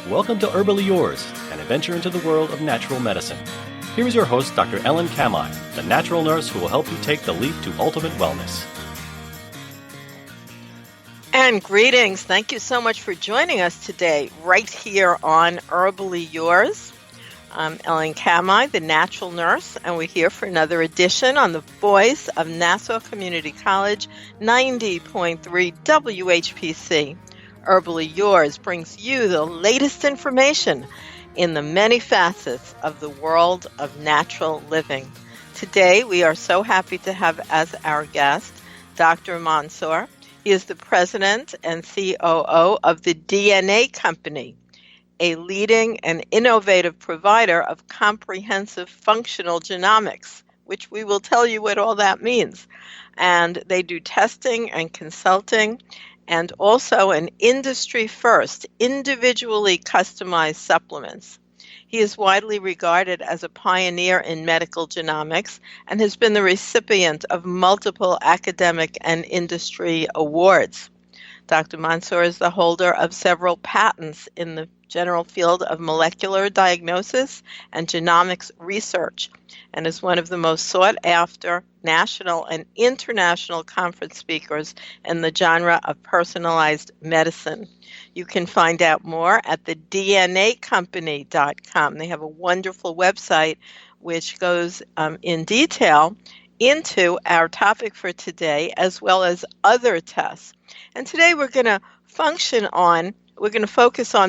Welcome to Herbally Yours, an adventure into the world of natural medicine. Here is your host, Dr. Ellen Kamai, the natural nurse who will help you take the leap to ultimate wellness. And greetings. Thank you so much for joining us today, right here on Herbally Yours. I'm Ellen Kamai, the natural nurse, and we're here for another edition on the voice of Nassau Community College, 90.3 WHPC. Herbally Yours brings you the latest information in the many facets of the world of natural living. Today, we are so happy to have as our guest Dr. Mansour. He is the president and COO of the DNA Company, a leading and innovative provider of comprehensive functional genomics, which we will tell you what all that means. And they do testing and consulting, and also an industry-first, individually customized supplements. He is widely regarded as a pioneer in medical genomics and has been the recipient of multiple academic and industry awards. Dr. Mansour is the holder of several patents in the general field of molecular diagnosis and genomics research, and is one of the most sought-after national and international conference speakers in the genre of personalized medicine. You can find out more at the DNAcompany.com. They have a wonderful website which goes in detail into our topic for today, as well as other tests. And today we're going to focus on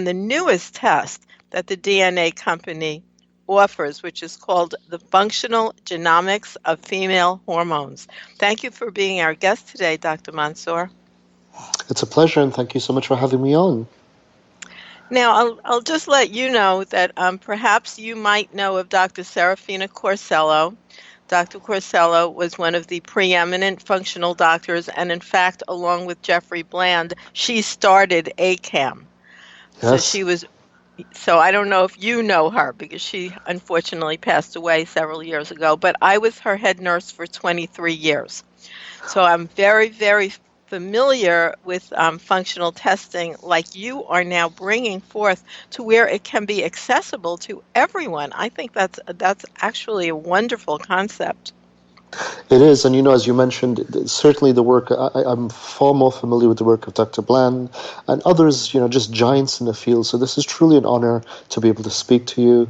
the newest test that the DNA Company offers, which is called the Functional Genomics of Female Hormones. Thank you for being our guest today, Dr. Mansour. It's a pleasure, and thank you so much for having me on. Now, I'll just let you know that perhaps you might know of Dr. Serafina Corsello. Dr. Corsello was one of the preeminent functional doctors, and in fact, along with Jeffrey Bland, she started ACAM. Yes. So I don't know if you know her, because she unfortunately passed away several years ago, but I was her head nurse for 23 years. So I'm very, very familiar with functional testing like you are now bringing forth to where it can be accessible to everyone. I think that's actually a wonderful concept. It is, and as you mentioned, certainly the work, I'm far more familiar with the work of Dr. Bland and others, just giants in the field. So this is truly an honor to be able to speak to you,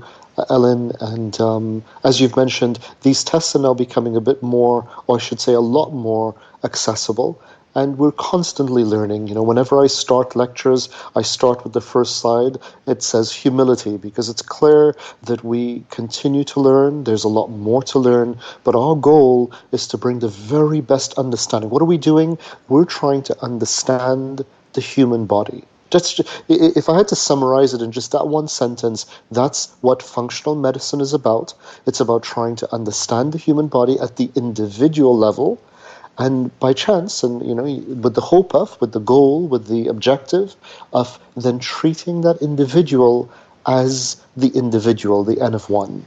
Ellen. And as you've mentioned, these tests are now becoming a bit more, or I should say a lot more accessible. And we're constantly learning. Whenever I start lectures, I start with the first slide. It says humility, because it's clear that we continue to learn. There's a lot more to learn, but our goal is to bring the very best understanding. What are we doing? We're trying to understand the human body. If I had to summarize it in just that one sentence, that's what functional medicine is about. It's about trying to understand the human body at the individual level, and by chance, and with the hope of, with the goal, with the objective of then treating that individual as the individual, the N of one.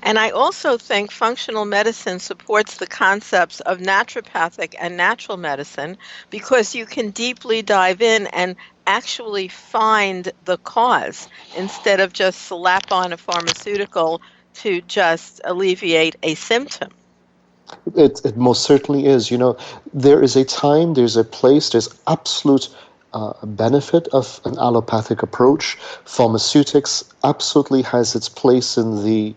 And I also think functional medicine supports the concepts of naturopathic and natural medicine, because you can deeply dive in and actually find the cause instead of just slap on a pharmaceutical to just alleviate a symptom. It most certainly is. There is a time, there's a place, there's absolute benefit of an allopathic approach. Pharmaceutics absolutely has its place in the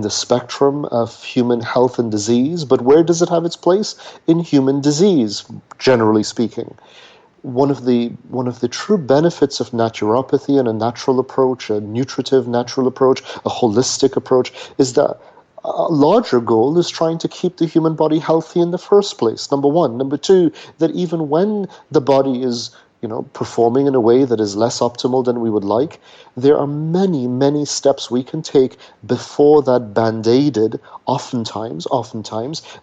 spectrum of human health and disease, but where does it have its place? In human disease, generally speaking. One of the true benefits of naturopathy and a natural approach, a nutritive natural approach, a holistic approach, is that a larger goal is trying to keep the human body healthy in the first place, number one. Number two, that even when the body is performing in a way that is less optimal than we would like, there are many, many steps we can take before that band-aided. Oftentimes,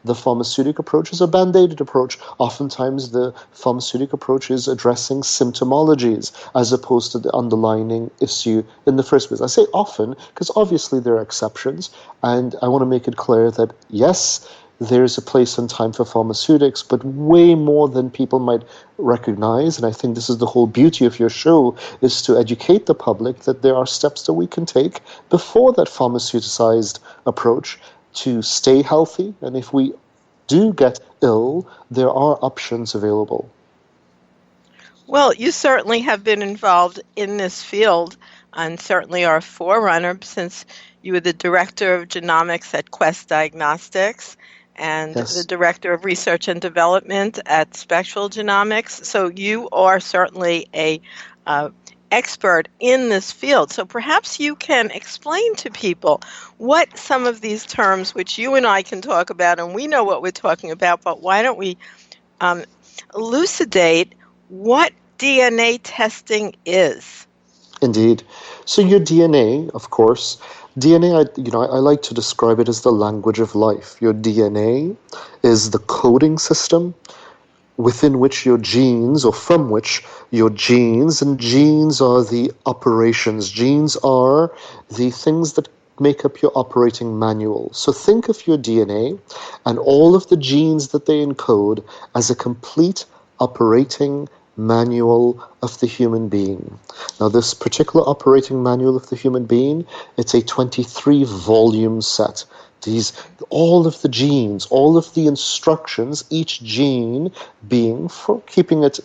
the pharmaceutic approach is a band-aided approach. Oftentimes, the pharmaceutic approach is addressing symptomologies as opposed to the underlying issue in the first place. I say often because obviously there are exceptions, and I want to make it clear that yes, there's a place and time for pharmaceutics, but way more than people might recognize. And I think this is the whole beauty of your show, is to educate the public that there are steps that we can take before that pharmaceuticized approach to stay healthy. And if we do get ill, there are options available. Well, you certainly have been involved in this field and certainly are a forerunner, since you were the director of genomics at Quest Diagnostics and Yes. the director of research and development at Spectral Genomics. So you are certainly a expert in this field. So perhaps you can explain to people what some of these terms, which you and I can talk about, and we know what we're talking about, but why don't we elucidate what DNA testing is? Indeed. So your DNA, of course, DNA, I like to describe it as the language of life. Your DNA is the coding system within which your genes, or from which your genes, and genes are the operations. Genes are the things that make up your operating manual. So think of your DNA and all of the genes that they encode as a complete operating manual of the human being. Now, this particular operating manual of the human being, it's a 23-volume set. All of the genes, all of the instructions, each gene being, for keeping it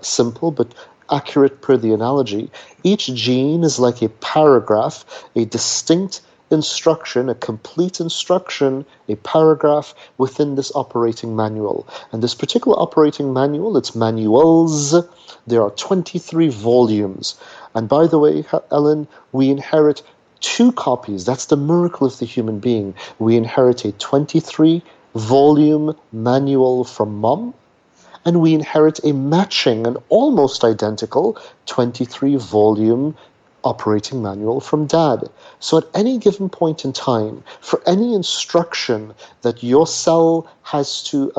simple but accurate per the analogy, each gene is like a paragraph, a distinct instruction, a complete instruction, a paragraph within this operating manual. And this particular operating manual, it's manuals, there are 23 volumes. And by the way, Ellen, we inherit 2 copies. That's the miracle of the human being. We inherit a 23-volume manual from mom, and we inherit a matching and almost identical 23-volume operating manual from dad. So at any given point in time, for any instruction that your cell has to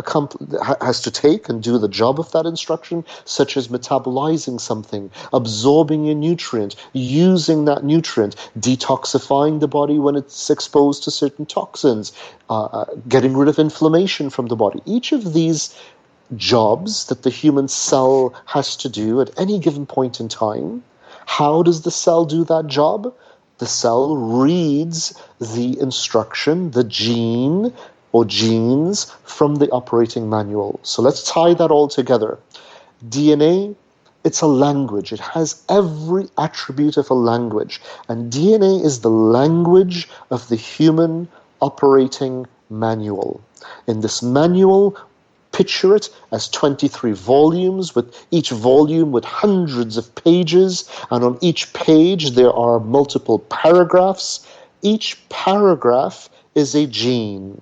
take and do the job of that instruction, such as metabolizing something, absorbing a nutrient, using that nutrient, detoxifying the body when it's exposed to certain toxins, getting rid of inflammation from the body. Each of these jobs that the human cell has to do at any given point in time, how does the cell do that job? The cell reads the instruction, the gene or genes from the operating manual. So let's tie that all together. DNA, it's a language. It has every attribute of a language. And DNA is the language of the human operating manual. In this manual, picture it as 23 volumes, with each volume with hundreds of pages, and on each page there are multiple paragraphs. Each paragraph is a gene.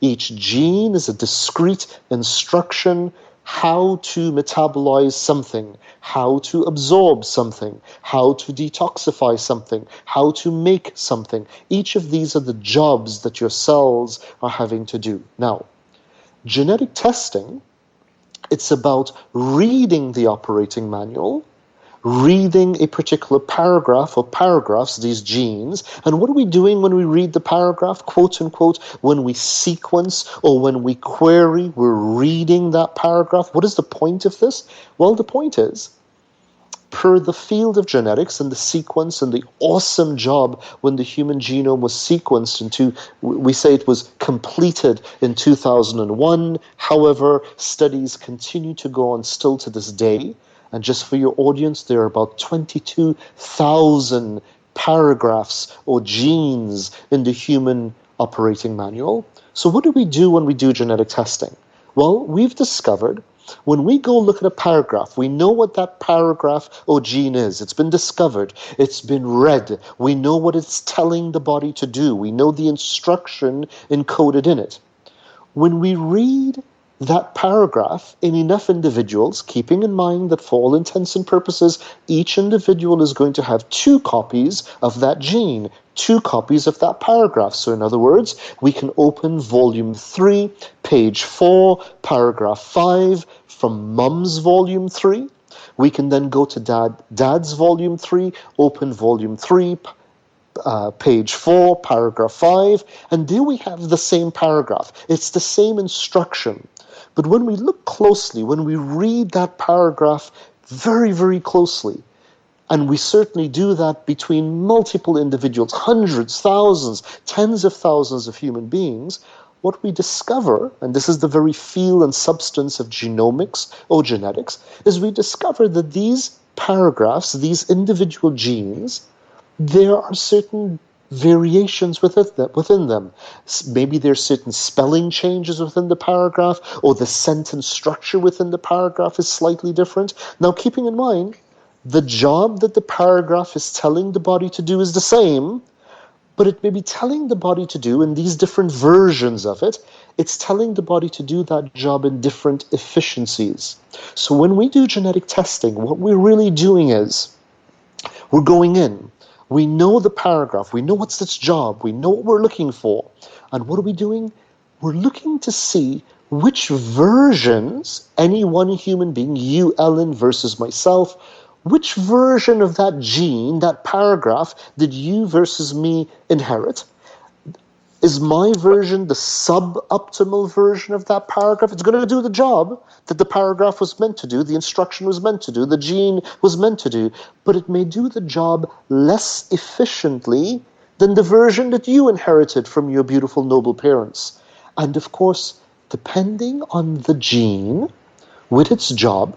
Each gene is a discrete instruction how to metabolize something, how to absorb something, how to detoxify something, how to make something. Each of these are the jobs that your cells are having to do. Now, genetic testing, it's about reading the operating manual, reading a particular paragraph or paragraphs, these genes. And what are we doing when we read the paragraph, quote unquote, when we sequence or when we query, we're reading that paragraph? What is the point of this? Well, the point is, per the field of genetics and the sequence and the awesome job when the human genome was sequenced we say it was completed in 2001. However, studies continue to go on still to this day. And just for your audience, there are about 22,000 paragraphs or genes in the human operating manual. So what do we do when we do genetic testing? Well, we've discovered when we go look at a paragraph, we know what that paragraph or gene is. It's been discovered. It's been read. We know what it's telling the body to do. We know the instruction encoded in it. When we read that paragraph in enough individuals, keeping in mind that for all intents and purposes, each individual is going to have 2 copies of that gene, 2 copies of that paragraph. So in other words, we can open volume 3, page 4, paragraph 5 from mom's volume 3. We can then go to dad's volume 3, open volume 3, page 4, paragraph 5, and there we have the same paragraph. It's the same instruction. But when we look closely, when we read that paragraph very, very closely, and we certainly do that between multiple individuals, hundreds, thousands, tens of thousands of human beings, what we discover, and this is the very feel and substance of genomics or genetics, is we discover that these paragraphs, these individual genes, there are certain variations within them. Maybe there's certain spelling changes within the paragraph, or the sentence structure within the paragraph is slightly different. Now, keeping in mind, the job that the paragraph is telling the body to do is the same, but it may be telling the body to do, in these different versions of it, it's telling the body to do that job in different efficiencies. So when we do genetic testing, what we're really doing is, we're going in, we know the paragraph, we know what's its job, we know what we're looking for. And what are we doing? We're looking to see which versions, any one human being, you, Ellen, versus myself, which version of that gene, that paragraph, did you versus me inherit? Is my version the suboptimal version of that paragraph? It's going to do the job that the paragraph was meant to do, the instruction was meant to do, the gene was meant to do, but it may do the job less efficiently than the version that you inherited from your beautiful, noble parents. And of course, depending on the gene with its job,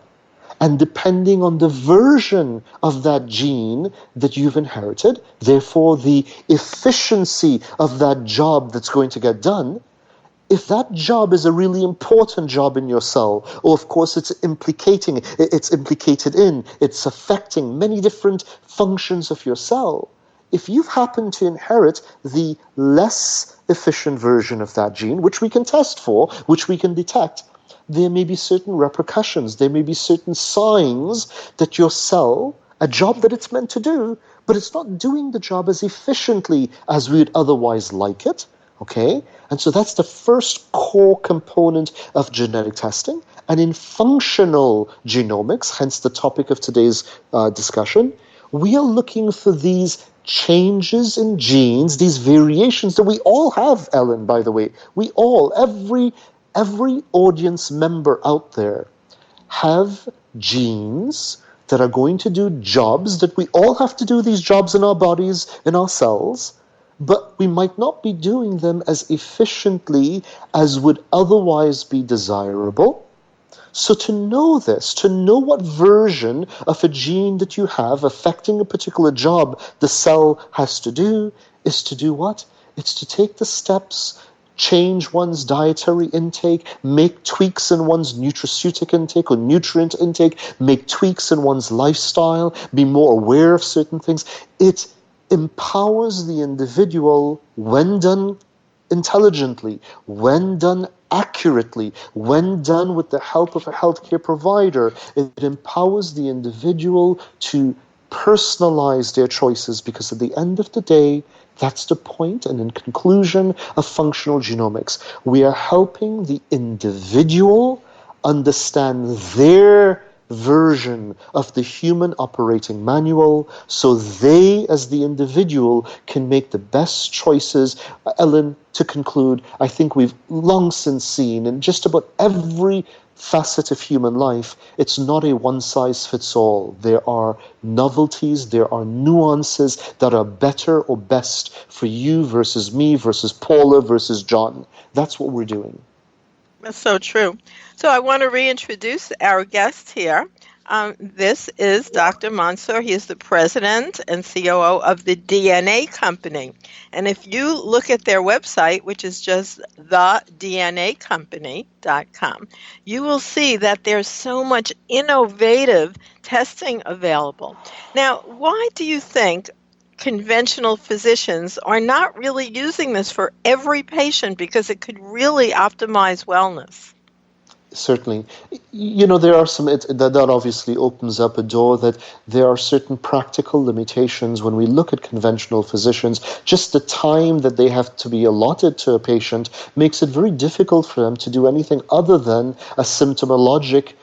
and depending on the version of that gene that you've inherited, therefore the efficiency of that job that's going to get done, if that job is a really important job in your cell, or of course it's implicated in, it's affecting many different functions of your cell, if you've happened to inherit the less efficient version of that gene, which we can test for, which we can detect, there may be certain repercussions, there may be certain signs that your cell, a job that it's meant to do, but it's not doing the job as efficiently as we would otherwise like it, okay? And so that's the first core component of genetic testing. And in functional genomics, hence the topic of today's discussion, we are looking for these changes in genes, these variations that we all have, Ellen, by the way. We all, every audience member out there have genes that are going to do jobs that we all have to do, these jobs in our bodies, in our cells, but we might not be doing them as efficiently as would otherwise be desirable. So to know this, to know what version of a gene that you have affecting a particular job the cell has to do, is to do what? It's to take the steps, change one's dietary intake, make tweaks in one's nutraceutic intake or nutrient intake, make tweaks in one's lifestyle, be more aware of certain things. It empowers the individual when done intelligently, when done accurately, when done with the help of a healthcare provider. It empowers the individual to personalize their choices, because at the end of the day, that's the point and in conclusion of functional genomics. We are helping the individual understand their version of the human operating manual so they, as the individual, can make the best choices. Ellen, to conclude, I think we've long since seen in just about every facet of human life, it's not a one-size-fits-all. There are novelties, there are nuances that are better or best for you versus me versus Paula versus John. That's what we're doing. That's so true. So I want to reintroduce our guest here. This is Dr. Mansour. He is the president and COO of the DNA Company. And if you look at their website, which is just thednacompany.com, you will see that there's so much innovative testing available. Now, why do you think conventional physicians are not really using this for every patient, because it could really optimize wellness? Certainly. You know, there are some, that obviously opens up a door that there are certain practical limitations when we look at conventional physicians. Just the time that they have to be allotted to a patient makes it very difficult for them to do anything other than a symptomologic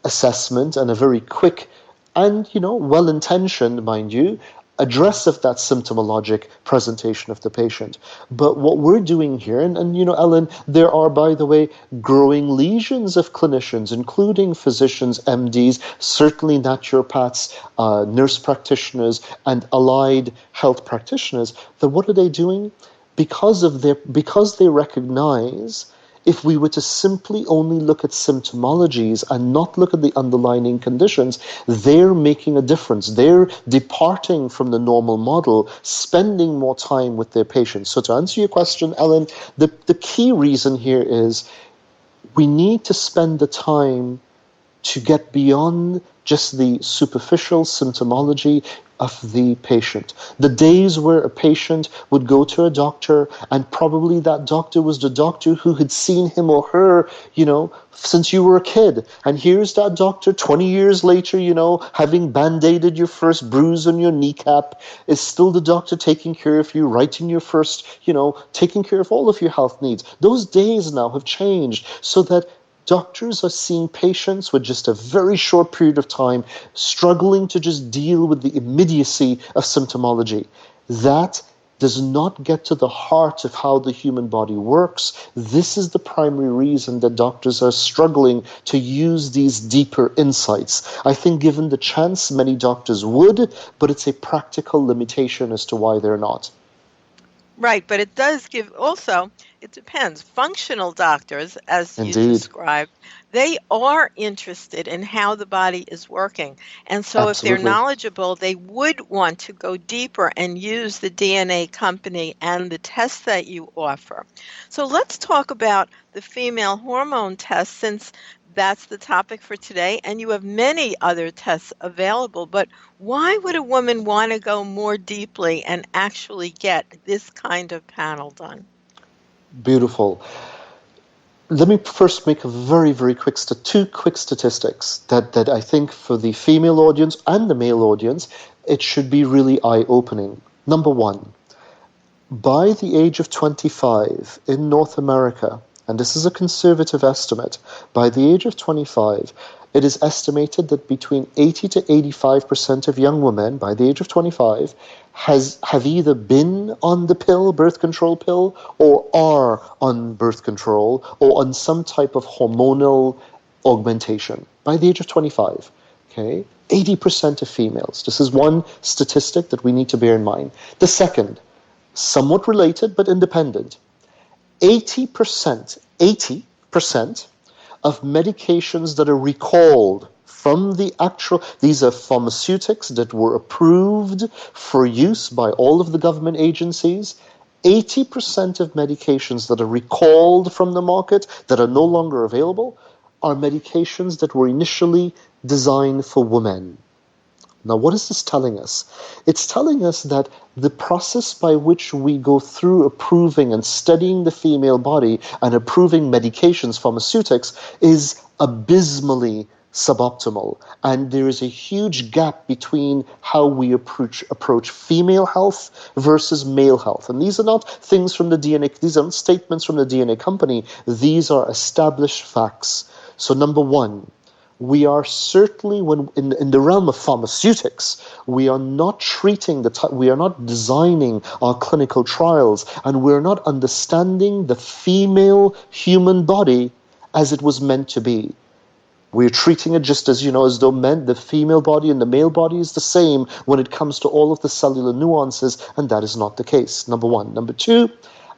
assessment and a very quick and, well-intentioned, mind you, address of that symptomologic presentation of the patient. But what we're doing here, and Ellen, there are, by the way, growing legions of clinicians, including physicians, MDs, certainly naturopaths, nurse practitioners, and allied health practitioners, that what are they doing? Because they recognize, if we were to simply only look at symptomologies and not look at the underlying conditions, they're making a difference. They're departing from the normal model, spending more time with their patients. So to answer your question, Ellen, the key reason here is we need to spend the time to get beyond just the superficial symptomology of the patient. The days where a patient would go to a doctor and probably that doctor was the doctor who had seen him or her, since you were a kid. And here's that doctor 20 years later, having band-aided your first bruise on your kneecap, is still the doctor taking care of you, writing your first, taking care of all of your health needs. Those days now have changed so that doctors are seeing patients with just a very short period of time, struggling to just deal with the immediacy of symptomology. That does not get to the heart of how the human body works. This is the primary reason that doctors are struggling to use these deeper insights. I think given the chance, many doctors would, but it's a practical limitation as to why they're not. Right, but it does give also, it depends. Functional doctors, as Indeed. you described, they are interested in how the body is working. And so if they're knowledgeable, they would want to go deeper and use the DNA company and the tests that you offer. So let's talk about the female hormone test, since that's the topic for today, and you have many other tests available. But why would a woman want to go more deeply and actually get this kind of panel done? Beautiful. Let me first make a very, very quick, two quick statistics that I think for the female audience and the male audience, it should be really eye-opening. Number one, by the age of 25 in North America, and this is a conservative estimate, by the age of 25, it is estimated that between 80 to 85% of young women by the age of 25 have either been on the pill, birth control pill, or are on birth control, or on some type of hormonal augmentation by the age of 25. Okay? 80% of females. This is one statistic that we need to bear in mind. The second, somewhat related but independent, 80% of medications that are recalled from the actual, these are pharmaceutics that were approved for use by all of the government agencies. 80% of medications that are recalled from the market, that are no longer available, are medications that were initially designed for women. Now, what is this telling us? It's telling us that the process by which we go through approving and studying the female body and approving medications, pharmaceutics, is abysmally suboptimal. And there is a huge gap between how we approach female health versus male health. And these are not things from the DNA, these aren't statements from the DNA company. These are established facts. So number one, we are certainly, when in the realm of pharmaceutics, we are not we are not designing our clinical trials, and we're not understanding the female human body as it was meant to be. We're treating it just as, as though the female body and the male body is the same when it comes to all of the cellular nuances, and that is not the case, number one. Number two,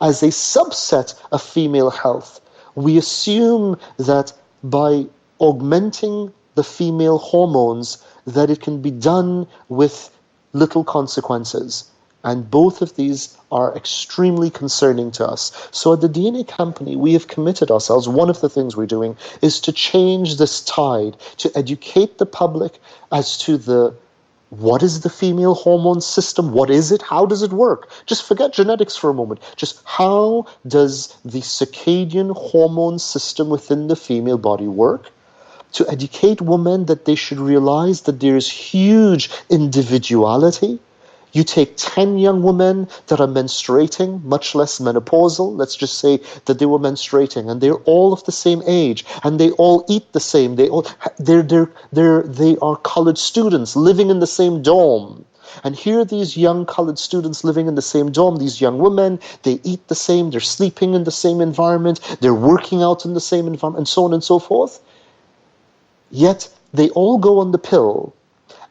as a subset of female health, we assume that by augmenting the female hormones, that it can be done with little consequences. And both of these are extremely concerning to us. So at the DNA company, we have committed ourselves, one of the things we're doing is to change this tide, to educate the public as to what is the female hormone system? What is it? How does it work? Just forget genetics for a moment. Just how does the circadian hormone system within the female body work? To educate women that they should realize that there is huge individuality. You take 10 young women that are menstruating, much less menopausal, let's just say that they were menstruating, and they're all of the same age, and they all eat the same. They are college students living in the same dorm. And here are these young colored students living in the same dorm, these young women, they eat the same, they're sleeping in the same environment, they're working out in the same environment, and so on and so forth. Yet they all go on the pill,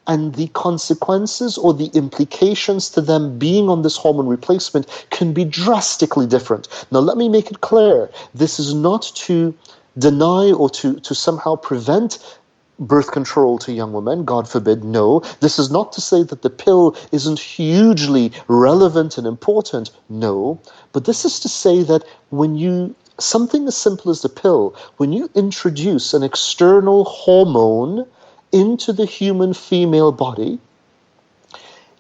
and the consequences or the implications to them being on this hormone replacement can be drastically different. Now, let me make it clear. This is not to deny or to somehow prevent birth control to young women, God forbid, no. This is not to say that the pill isn't hugely relevant and important, no. But this is to say that something as simple as the pill, when you introduce an external hormone into the human female body,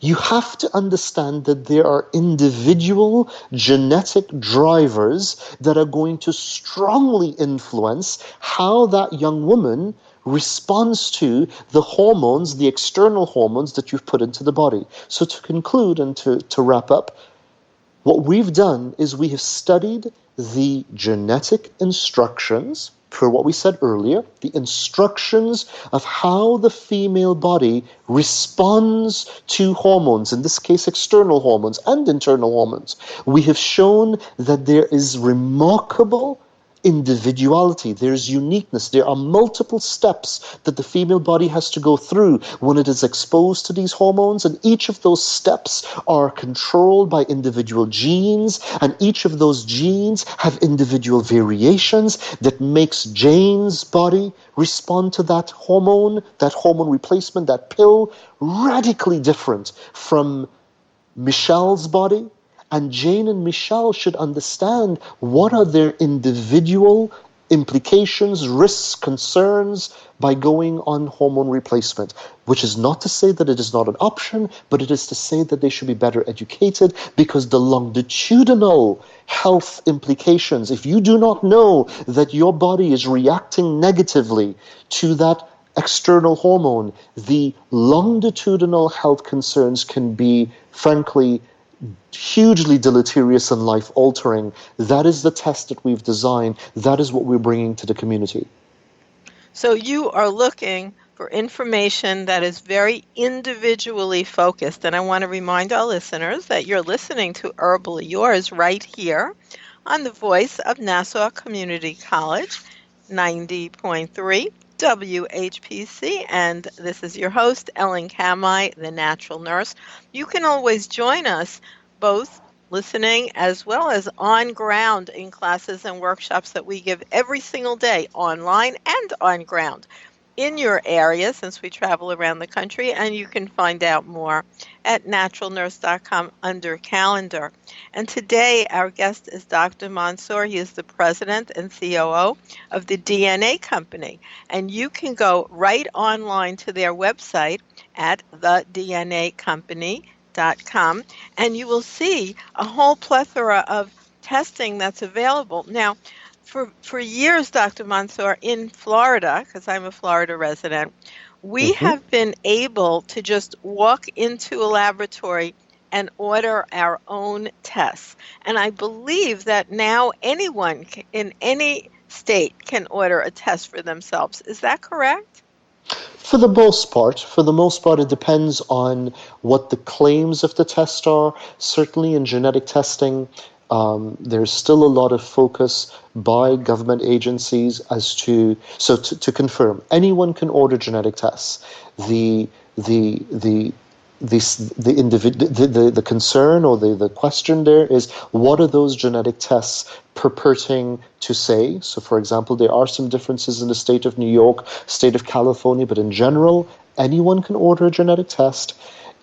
you have to understand that there are individual genetic drivers that are going to strongly influence how that young woman responds to the hormones, the external hormones that you've put into the body. So to conclude and to wrap up, what we've done is we have studied the genetic instructions for what we said earlier, the instructions of how the female body responds to hormones, in this case external hormones and internal hormones. We have shown that there is remarkable individuality, there's uniqueness, there are multiple steps that the female body has to go through when it is exposed to these hormones, and each of those steps are controlled by individual genes, and each of those genes have individual variations that makes Jane's body respond to that hormone replacement, that pill, radically different from Michelle's body. And Jane and Michelle should understand what are their individual implications, risks, concerns by going on hormone replacement, which is not to say that it is not an option, but it is to say that they should be better educated, because the longitudinal health implications, if you do not know that your body is reacting negatively to that external hormone, the longitudinal health concerns can be, frankly, hugely deleterious and life-altering. That is the test that we've designed. That is what we're bringing to the community. So you are looking for information that is very individually focused. And I want to remind our listeners that you're listening to Herbally Yours right here on the voice of Nassau Community College, 90.3 WHPC, and this is your host, Ellen Kamai, the natural nurse. You can always join us both listening as well as on ground in classes and workshops that we give every single day, online and on ground, in your area, since we travel around the country, and you can find out more at naturalnurse.com under calendar. And today our guest is Dr. Mansour. He is the president and COO of the DNA Company, and you can go right online to their website at thednacompany.com, and you will see a whole plethora of testing that's available. Now, for years, Dr. Mansour, in Florida, because I'm a Florida resident, we have been able to just walk into a laboratory and order our own tests. And I believe that now anyone in any state can order a test for themselves. Is that correct? For the most part, it depends on what the claims of the test are. Certainly in genetic testing, there's still a lot of focus by government agencies as to confirm anyone can order genetic tests. The concern or the question there is, what are those genetic tests purporting to say? So, for example, there are some differences in the state of New York, state of California, but in general, anyone can order a genetic test.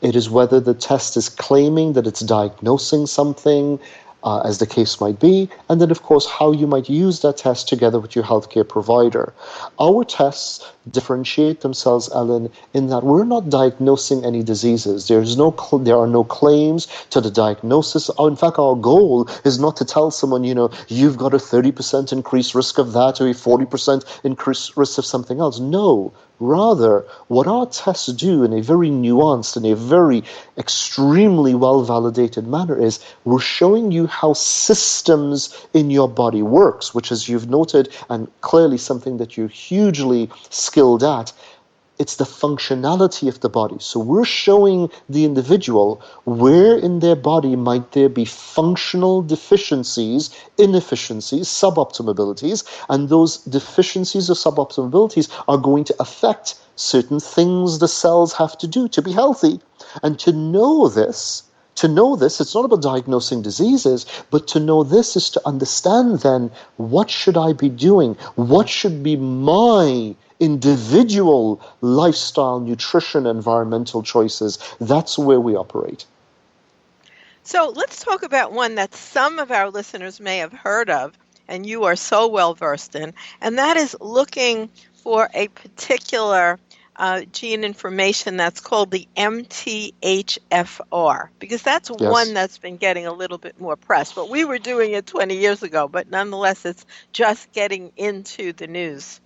It is whether the test is claiming that it's diagnosing something, as the case might be, and then, of course, how you might use that test together with your healthcare provider. Our tests differentiate themselves, Ellen, in that we're not diagnosing any diseases. There are no claims to the diagnosis. In fact, our goal is not to tell someone, you've got a 30% increased risk of that or a 40% increased risk of something else. No. Rather, what our tests do in a very nuanced and a very extremely well-validated manner is we're showing you how systems in your body works, which, as you've noted, and clearly something that you're hugely skilled at, It's the functionality of the body. So we're showing the individual where in their body might there be functional deficiencies, inefficiencies, suboptimal abilities, and those deficiencies or suboptimal abilities are going to affect certain things the cells have to do to be healthy. And to know this, it's not about diagnosing diseases, but to know this is to understand then, what should I be doing? What should be my individual lifestyle, nutrition, environmental choices? That's where we operate. So let's talk about one that some of our listeners may have heard of, and you are so well versed in, and that is looking for a particular gene information that's called the MTHFR, because that's one that's been getting a little bit more press. But we were doing it 20 years ago, but nonetheless, it's just getting into the news.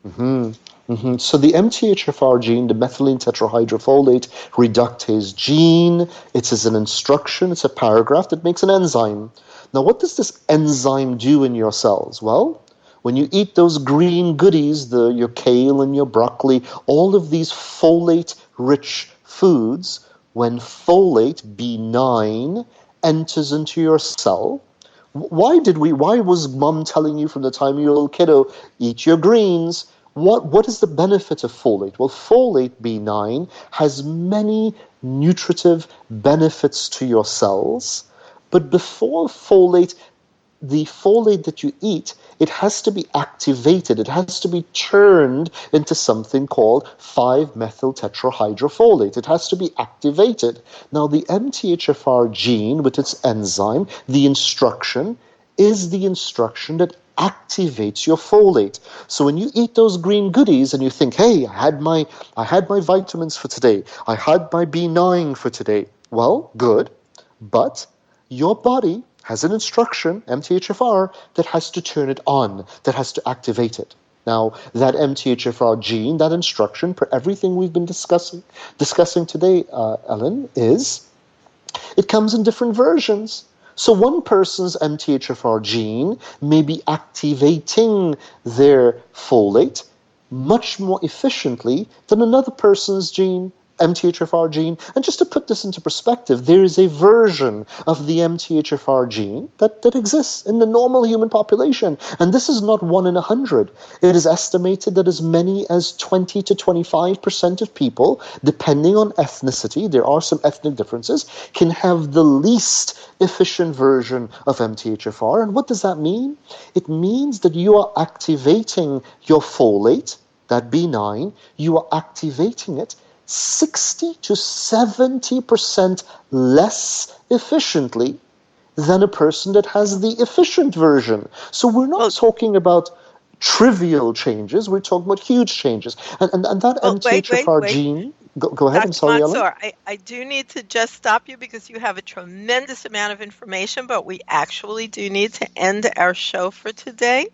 So the MTHFR gene, the methylene tetrahydrofolate reductase gene, it's an instruction, it's a paragraph that makes an enzyme. Now, what does this enzyme do in your cells? Well, when you eat those green goodies, your kale and your broccoli, all of these folate-rich foods, when folate, B9, enters into your cell, why was mom telling you from the time you were a little kiddo, eat your greens? What is the benefit of folate? Well, folate, B9, has many nutritive benefits to your cells, but before folate, the folate that you eat, it has to be activated. It has to be turned into something called 5-methyltetrahydrofolate. It has to be activated. Now, the MTHFR gene with its enzyme, the instruction, is the instruction that activates your folate. So when you eat those green goodies and you think, hey, I had my vitamins for today, I had my B9 for today, well, good, but your body has an instruction, MTHFR, that has to turn it on, that has to activate it. Now, that MTHFR gene, that instruction, for everything we've been discussing today, Ellen, it comes in different versions. So one person's MTHFR gene may be activating their folate much more efficiently than another person's gene, MTHFR gene. And just to put this into perspective, there is a version of the MTHFR gene that exists in the normal human population. And this is not 1 in 100. It is estimated that as many as 20 to 25% of people, depending on ethnicity, there are some ethnic differences, can have the least efficient version of MTHFR. And what does that mean? It means that you are activating your folate, that B9, you are activating it 60 to 70% less efficiently than a person that has the efficient version. So we're not talking about trivial changes, we're talking about huge changes. And that MTHFR gene... Go ahead, I'm sorry, Mansour, Ellen. I do need to just stop you because you have a tremendous amount of information, but we actually do need to end our show for today.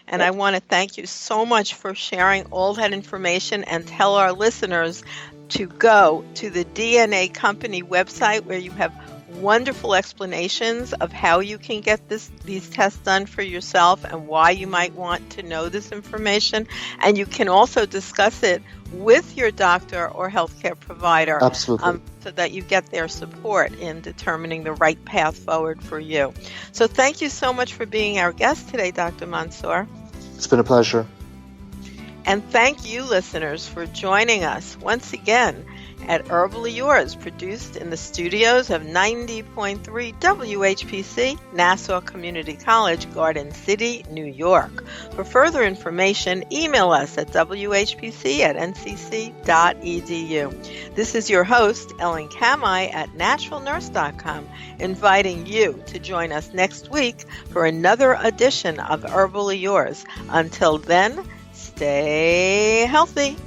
And I want to thank you so much for sharing all that information, and tell our listeners to go to the DNA Company website, where you have wonderful explanations of how you can get these tests done for yourself and why you might want to know this information. And you can also discuss it with your doctor or healthcare provider. Absolutely. So that you get their support in determining the right path forward for you. So thank you so much for being our guest today, Dr. Mansour. It's been a pleasure. And thank you, listeners, for joining us once again at Herbally Yours, produced in the studios of 90.3 WHPC, Nassau Community College, Garden City, New York. For further information, email us at whpc@ncc.edu. This is your host, Ellen Kamai at naturalnurse.com, inviting you to join us next week for another edition of Herbally Yours. Until then, stay healthy.